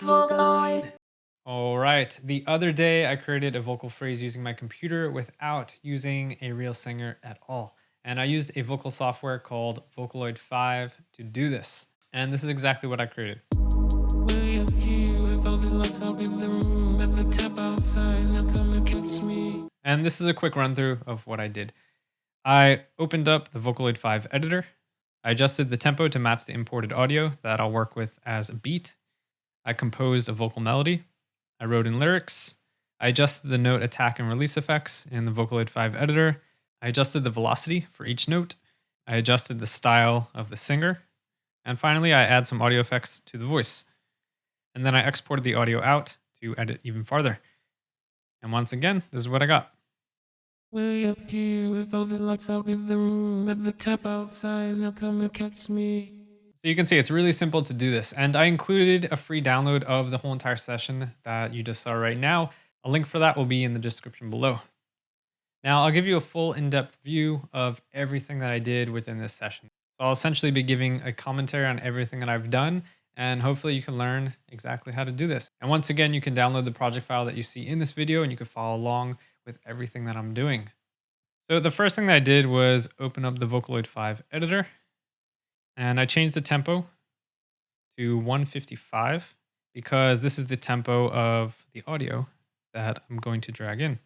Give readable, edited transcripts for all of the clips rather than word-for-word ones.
Vocaloid. All right. The other day, I created a vocal phrase using my computer without using a real singer at all. And I used a vocal software called VOCALOID5 to do this. And this is exactly what I created. And this is a quick run through of what I did. I opened up the Vocaloid5 editor. I adjusted the tempo to match the imported audio that I'll work with as a beat. I composed a vocal melody. I wrote in lyrics. I adjusted the note attack and release effects in the Vocaloid5 editor. I adjusted the velocity for each note. I adjusted the style of the singer. And finally, I add some audio effects to the voice. And then I exported the audio out to edit even farther. And once again, this is what I got. Way up here with all the lights out in the room at the tap outside, now come and catch me. So you can see it's really simple to do this. And I included a free download of the whole entire session that you just saw right now. A link for that will be in the description below. Now I'll give you a full in-depth view of everything that I did within this session. So I'll essentially be giving a commentary on everything that I've done, and hopefully you can learn exactly how to do this. And once again, you can download the project file that you see in this video and you can follow along with everything that I'm doing. So the first thing that I did was open up the Vocaloid5 editor. And I changed the tempo to 155 because this is the tempo of the audio that I'm going to drag in.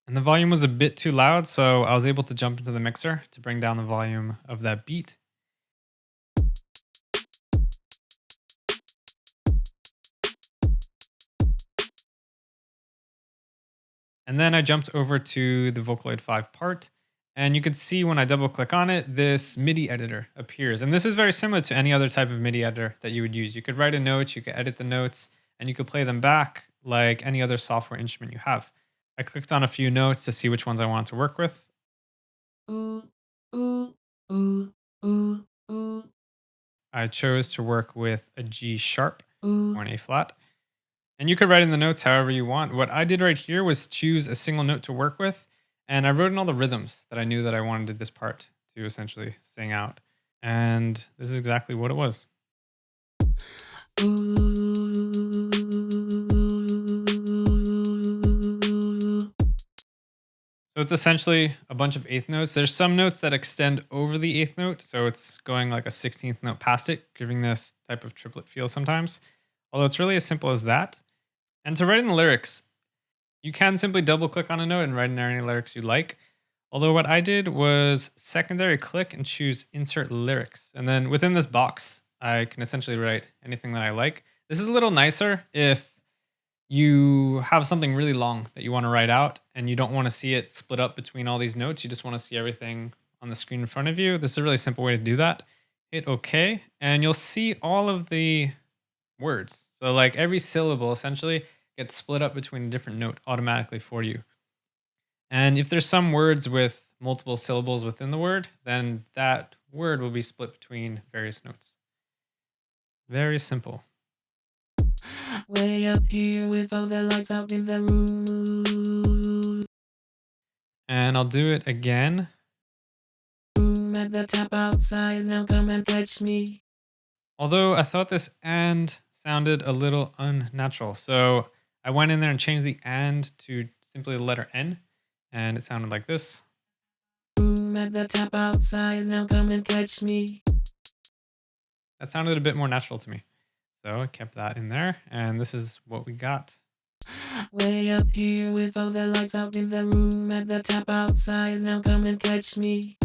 And the volume was a bit too loud, so I was able to jump into the mixer to bring down the volume of that beat. And then I jumped over to the Vocaloid5 part, and you could see when I double click on it, this MIDI editor appears. And this is very similar to any other type of MIDI editor that you would use. You could write a note, you could edit the notes, and you could play them back like any other software instrument you have. I clicked on a few notes to see which ones I wanted to work with. I chose to work with a G sharp or an A flat. And you could write in the notes however you want. What I did right here was choose a single note to work with. And I wrote in all the rhythms that I knew that I wanted this part to essentially sing out. And this is exactly what it was. So it's essentially a bunch of eighth notes. There's some notes that extend over the eighth note. So it's going like a 16th note past it, giving this type of triplet feel sometimes. Although it's really as simple as that. And to write in the lyrics, you can simply double click on a note and write in there any lyrics you like. Although what I did was secondary click and choose insert lyrics. And then within this box, I can essentially write anything that I like. This is a little nicer if you have something really long that you want to write out and you don't want to see it split up between all these notes. You just want to see everything on the screen in front of you. This is a really simple way to do that. Hit OK, and you'll see all of the words. So like every syllable essentially gets split up between a different note automatically for you. And if there's some words with multiple syllables within the word, then that word will be split between various notes. Very simple. Way up here with all the lights out in the room. And I'll do it again. Room at the tap outside, now come and catch me. Although I thought this and sounded a little unnatural. So I went in there and changed the and to simply the letter N. And it sounded like this. Room at the tap outside, now come and catch me. That sounded a bit more natural to me. So I kept that in there, and this is what we got. Way up here with all the lights out in the room at the tap outside, now come and catch me.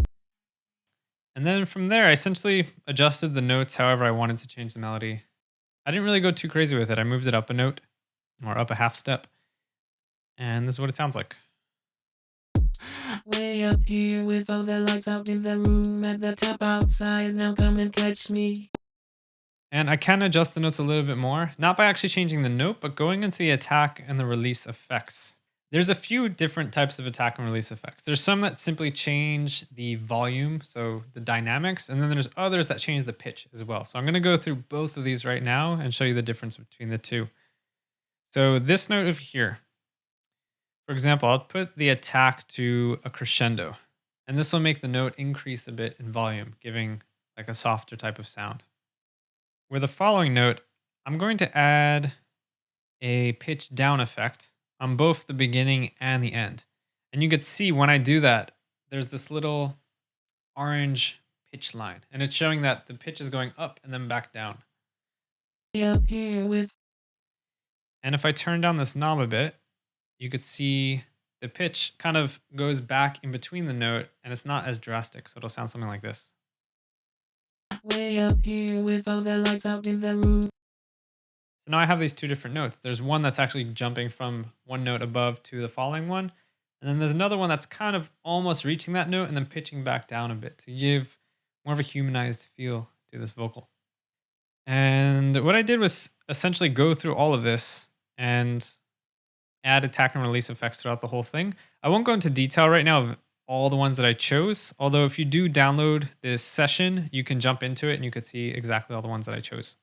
And then from there, I essentially adjusted the notes however I wanted to change the melody. I didn't really go too crazy with it. I moved it up a note, or up a half step. And this is what it sounds like. Way up here with all the lights out in the room at the tap outside, now come and catch me. And I can adjust the notes a little bit more, not by actually changing the note, but going into the attack and the release effects. There's a few different types of attack and release effects. There's some that simply change the volume, so the dynamics, and then there's others that change the pitch as well. So I'm going to go through both of these right now and show you the difference between the two. So this note over here, for example, I'll put the attack to a crescendo, and this will make the note increase a bit in volume, giving like a softer type of sound. With the following note, I'm going to add a pitch down effect on both the beginning and the end. And you could see when I do that, there's this little orange pitch line, and it's showing that the pitch is going up and then back down. Up here with And if I turn down this knob a bit, you could see the pitch kind of goes back in between the note, and it's not as drastic. So it'll sound something like this. way up here with all the lights out in the room. So now I have these two different notes. There's one that's actually jumping from one note above to the following one. And then there's another one that's kind of almost reaching that note and then pitching back down a bit to give more of a humanized feel to this vocal. And what I did was essentially go through all of this and add attack and release effects throughout the whole thing. I won't go into detail right now of all the ones that I chose. Although if you do download this session, you can jump into it and you could see exactly all the ones that I chose.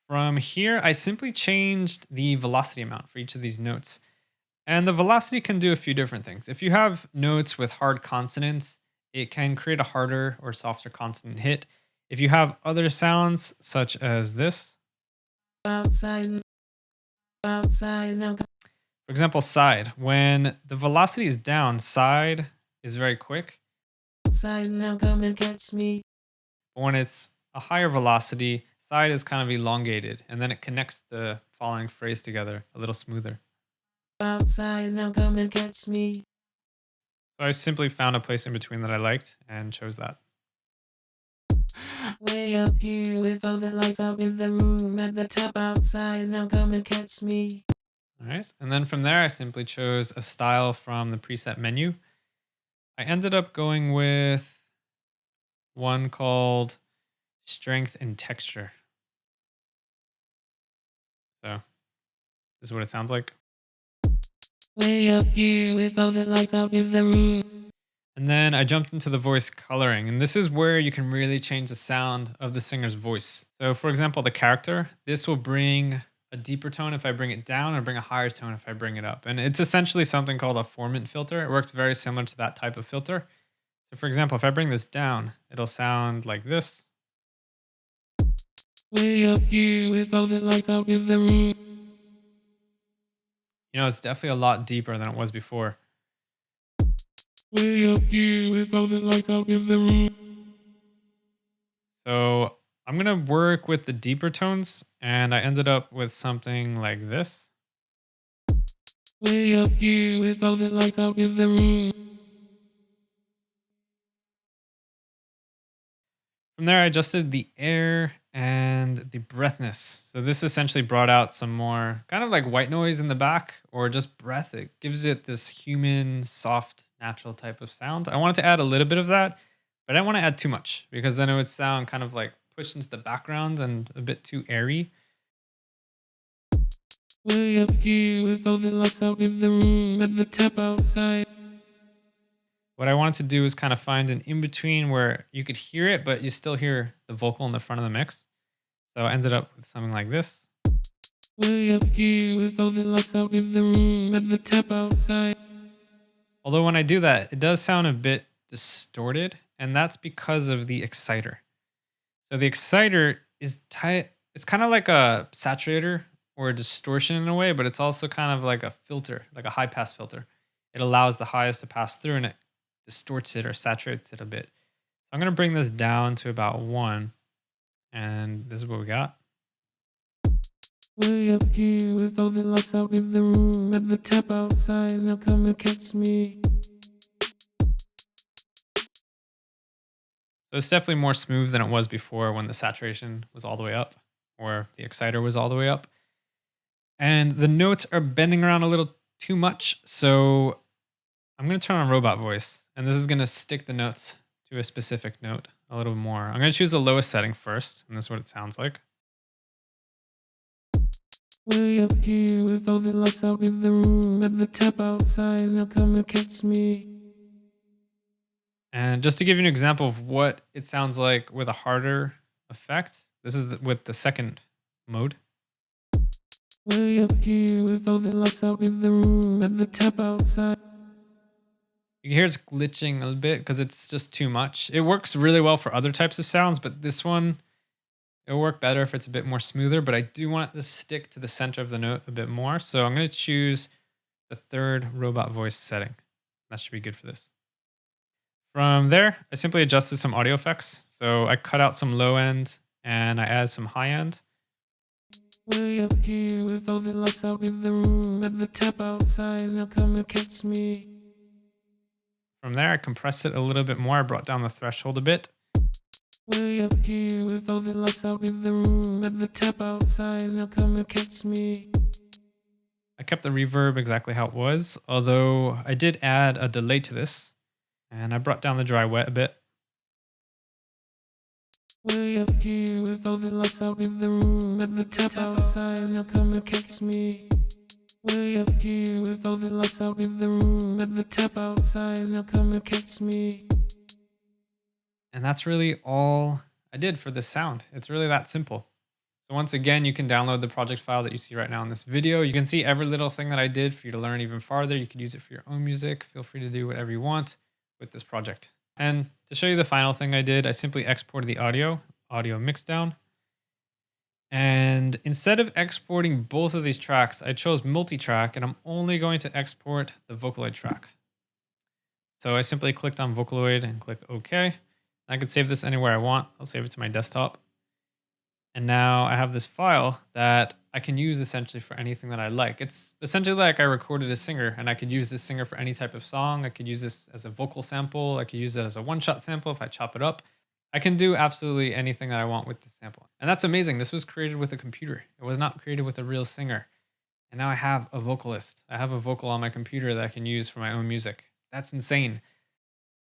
From here, I simply changed the velocity amount for each of these notes. And the velocity can do a few different things. If you have notes with hard consonants, it can create a harder or softer consonant hit. If you have other sounds, such as this, Outside now. for example, side, when the velocity is down, side is very quick. Outside now, come and catch me. But when it's a higher velocity, side is kind of elongated, and then it connects the following phrase together a little smoother. Outside now, come and catch me. So I simply found a place in between that I liked and chose that. Way up here with all the lights out in the room. At the top outside now, come and catch me. All right, and then from there, I simply chose a style from the preset menu. I ended up going with one called Strength and Texture. So this is what it sounds like. Way up here with all the lights out in the room. And then I jumped into the voice coloring, and this is where you can really change the sound of the singer's voice. So for example, the character, this will bring a deeper tone if I bring it down, or bring a higher tone if I bring it up. And it's essentially something called a formant filter. It works very similar to that type of filter. So for example, if I bring this down, it'll sound like this. Way up here with all the lights out in the room. You know, it's definitely a lot deeper than it was before. Way up here with all the lights out in the room. So I'm gonna work with the deeper tones, and I ended up with something like this. Way up here with all the lights out in the room. From there, I adjusted the air and the breathness. So this essentially brought out some more kind of like white noise in the back, or just breath. It gives it this human, soft, natural type of sound. I wanted to add a little bit of that, but I didn't want to add too much because then it would sound kind of like pushed into the background and a bit too airy. Way up here with all the lights out in the room. At the top outside. What I wanted to do is kind of find an in-between where you could hear it, but you still hear the vocal in the front of the mix. So I ended up with something like this. Way up here with all the lights out in the room. At the top outside. Although when I do that, it does sound a bit distorted, and that's because of the exciter. So the exciter is it's kind of like a saturator or a distortion in a way, but it's also kind of like a filter, like a high pass filter. It allows the highs to pass through, and it distorts it or saturates it a bit. So I'm going to bring this down to about 1, and this is what we got. Way up here with all the lights out in the room. At the top outside, now come and catch me. So it's definitely more smooth than it was before when the saturation was all the way up, or the exciter was all the way up. And the notes are bending around a little too much, so I'm going to turn on robot voice, and this is going to stick the notes to a specific note a little more. I'm going to choose the lowest setting first, and this is what it sounds like. Way up here with all the lights out in the room at the tap outside. Now come and catch me. And just to give you an example of what it sounds like with a harder effect, this is with the second mode. Way up here with all the lights out in the room at the tap outside. You can hear it's glitching a little bit because it's just too much. It works really well for other types of sounds, but this one, it'll work better if it's a bit more smoother, but I do want it to stick to the center of the note a bit more. So I'm going to choose the third robot voice setting. That should be good for this. From there, I simply adjusted some audio effects. So I cut out some low end and I added some high end. Way up here with all the lights out in the room at the tap outside. Now come and catch me. From there, I compressed it a little bit more. I brought down the threshold a bit. Way up here with all the lights out in the room at the tap outside. Now come and catch me. I kept the reverb exactly how it was, although I did add a delay to this. And I brought down the dry wet a bit. Way up here with all the lights out in the room at the tap outside. Now come and catch me. Way up here with all the lights out in the room at the tap outside. Now come and catch me. And that's really all I did for this sound. It's really that simple. So once again, you can download the project file that you see right now in this video. You can see every little thing that I did for you to learn even farther. You could use it for your own music. Feel free to do whatever you want with this project. And to show you the final thing I did, I simply exported the audio mix down. And instead of exporting both of these tracks, I chose multi-track and I'm only going to export the Vocaloid track. So I simply clicked on Vocaloid and click OK. I could save this anywhere I want. I'll save it to my desktop. And now I have this file that I can use essentially for anything that I like. It's essentially like I recorded a singer and I could use this singer for any type of song. I could use this as a vocal sample. I could use it as a one-shot sample if I chop it up. I can do absolutely anything that I want with this sample. And that's amazing. This was created with a computer. It was not created with a real singer. And now I have a vocalist. I have a vocal on my computer that I can use for my own music. That's insane.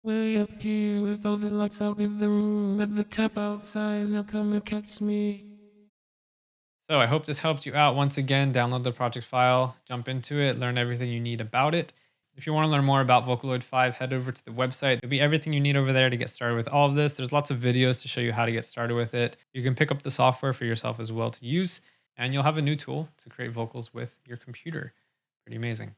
Way up here with all the lights out in the room at the tap outside. Now come and catch me. So I hope this helped you out. Once again, download the project file, jump into it, learn everything you need about it. If you want to learn more about Vocaloid 5, head over to the website. There'll be everything you need over there to get started with all of this. There's lots of videos to show you how to get started with it. You can pick up the software for yourself as well to use, and you'll have a new tool to create vocals with your computer. Pretty amazing.